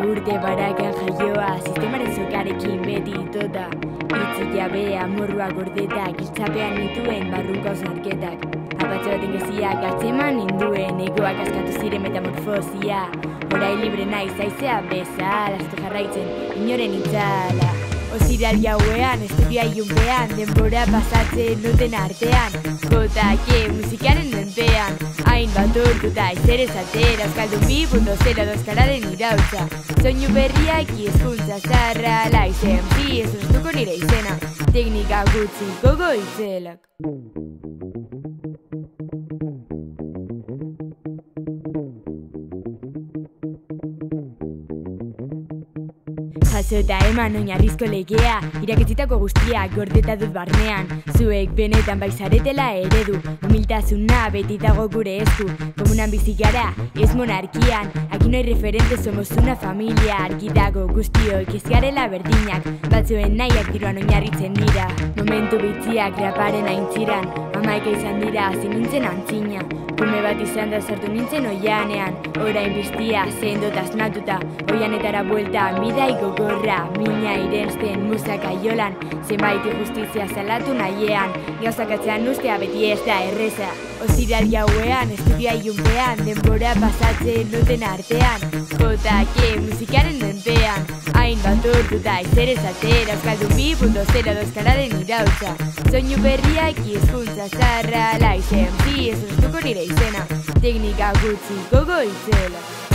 Urte barakan jaioa, sistemaren sokarekin beti itota. Itzik jabea, morrua gordeta, giltzapean nituen barruko zarketak. Apatxo baten geziak atzeman ninduen, egoak askatu ziren metamorfosia. Horai libre naiz aizea bezala, astu jarraitzen inoren itzala. Oziral jauean, estudioa ilunpean, denbora pasatzen duten artean. Kotake musikaren menpean, hain bat orduta izerez atera, Euskaldun 2.0 dozkararen irautza. Soinu berriak hizkuntza zarra, laizen bi ez ustuko nire izena, teknika gutxi gogo itzelak. Jaso eta eman oinarrizko legea, iraketzitako guztiak gordeta dut barnean. Zuek benetan baizaretela eredu, humiltasuna beti dago gure esku. Komunan bizi gara, ez monarkian, aquí no hay referente, somos una familia. Argi dago guztiok ez garela berdinak, batzuen nahiak diruan oinarritzen dira. Momentu bitziak raparen aintziran, amaika izan dira, zin nintzen antzina. Kume bat izan da sartu nintzen oianean, orain biztia zendot asnatuta, oianetara buelta bidai gogorra, mina irensten musaka jolan, zenbait justizia salatu nahiean, gauzakatzean ustea beti ez da erreza. Oziral jauean, estudioa ilunpean, denbora pasatzen duten artean, kotake musikaren menpean, hain bat orduta izerez atera, Euskaldun 2.0 dozkararen irautza. Soinu berriak hizkuntza zarra, laizen bi ez ustuko nire izena, teknika gutxi gogo itzela.